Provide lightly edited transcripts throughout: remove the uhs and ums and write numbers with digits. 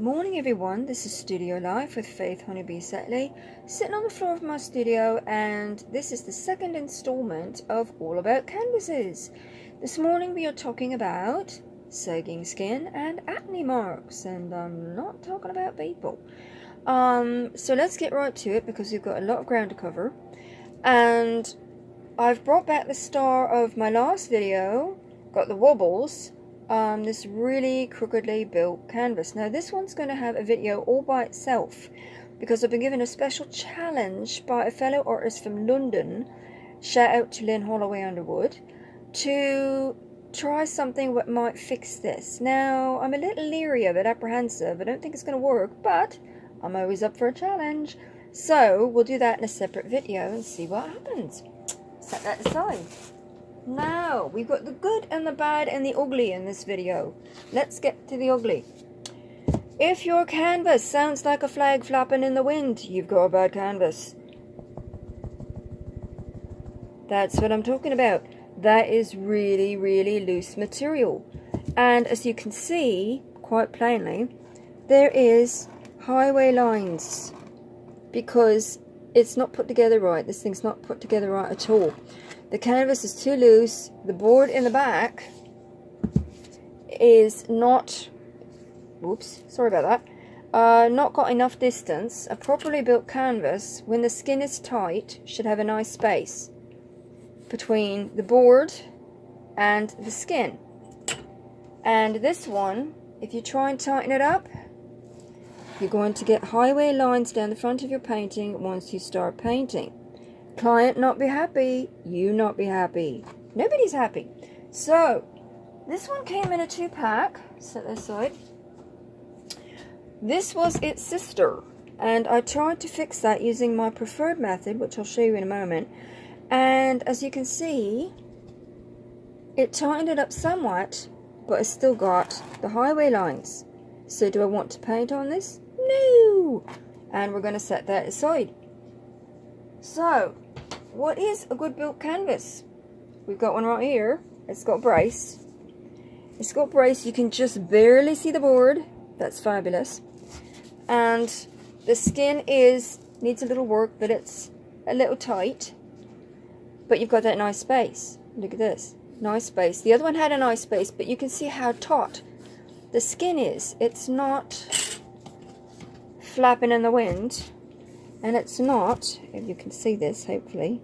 Morning everyone, this is Studio Life with Faith Honeybee Setley, sitting on the floor of my studio, and this is the second installment of All About Canvases. This morning we are talking about sagging skin and acne marks, and I'm not talking about people. So let's get right to it because we've got a lot of ground to cover. And I've brought back the star of my last video, got the wobbles. This really crookedly built canvas. Now this one's going to have a video all by itself because I've been given a special challenge by a fellow artist from London, shout out to Lynn Holloway Underwood, to try something that might fix this. Now I'm a little leery of it, apprehensive. I don't think it's going to work, but I'm always up for a challenge. So we'll do that in a separate video and see what happens. Set that aside. Now, we've got the good and the bad and the ugly in this video. Let's get to the ugly. If your canvas sounds like a flag flapping in the wind, you've got a bad canvas. That's what I'm talking about. That is really, really loose material. And as you can see, quite plainly, there is highway lines because it's not put together right. This thing's not put together right at all. The canvas is too loose. The board in the back is not, whoops, sorry about that, not got enough distance. A properly built canvas, when the skin is tight, should have a nice space between the board and the skin. And this one, if you try and tighten it up, you're going to get highway lines down the front of your painting once you start painting. Client not be happy, you not be happy. Nobody's happy. So, this one came in a 2-pack. Set that aside. This was its sister, and I tried to fix that using my preferred method, which I'll show you in a moment. And as you can see, it tightened it up somewhat, but it's still got the highway lines. So do I want to paint on this? No! And we're going to set that aside. So, what is a good built canvas? We've got one right here. It's got brace. It's got brace. You can just barely see the board. That's fabulous. And the skin needs a little work, but it's a little tight. But you've got that nice space. Look at this. Nice space. The other one had a nice space, but you can see how taut the skin is. It's not flapping in the wind. And it's not, if you can see this, hopefully,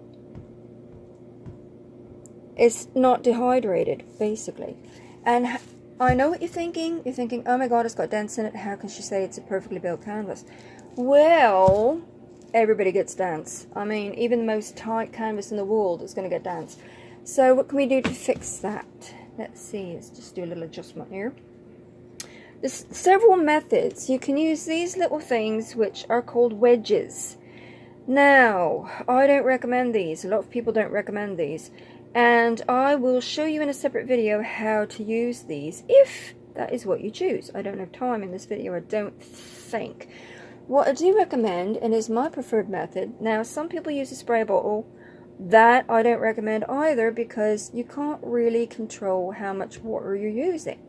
it's not dehydrated, basically. And I know what you're thinking. You're thinking, oh my god, it's got dents in it. How can she say it's a perfectly built canvas? Well, everybody gets dents. I mean, even the most tight canvas in the world is going to get dents. So what can we do to fix that? Let's see, let's just do a little adjustment here. There's several methods. You can use these little things which are called wedges. Now, I don't recommend these. A lot of people don't recommend these. And I will show you in a separate video how to use these if that is what you choose. I don't have time in this video, I don't think. What I do recommend, and is my preferred method, now some people use a spray bottle. That I don't recommend either because you can't really control how much water you're using.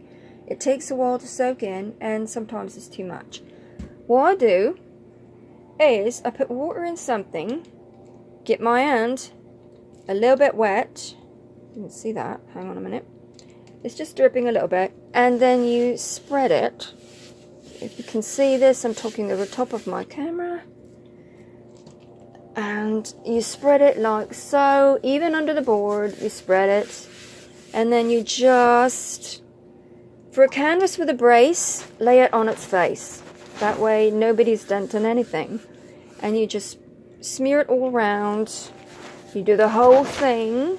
It takes a while to soak in, and sometimes it's too much. What I do is I put water in something, get my hand a little bit wet. You can see that. Hang on a minute. It's just dripping a little bit, and then you spread it. If you can see this, I'm talking over the top of my camera. And you spread it like so, even under the board, you spread it, and then you just, for a canvas with a brace, lay it on its face. That way nobody's denting anything. And you just smear it all around. You do the whole thing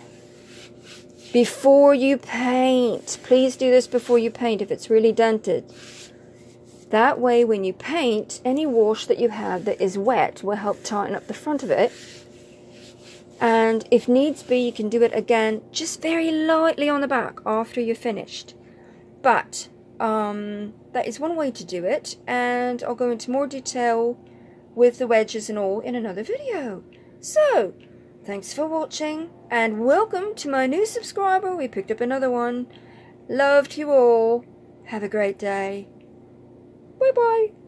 before you paint. Please do this before you paint if it's really dented. That way when you paint, any wash that you have that is wet will help tighten up the front of it. And if needs be, you can do it again, just very lightly on the back after you're finished. But that is one way to do it, and I'll go into more detail with the wedges and all in another video. So, thanks for watching, and welcome to my new subscriber. We picked up another one. Love to you all. Have a great day. Bye bye.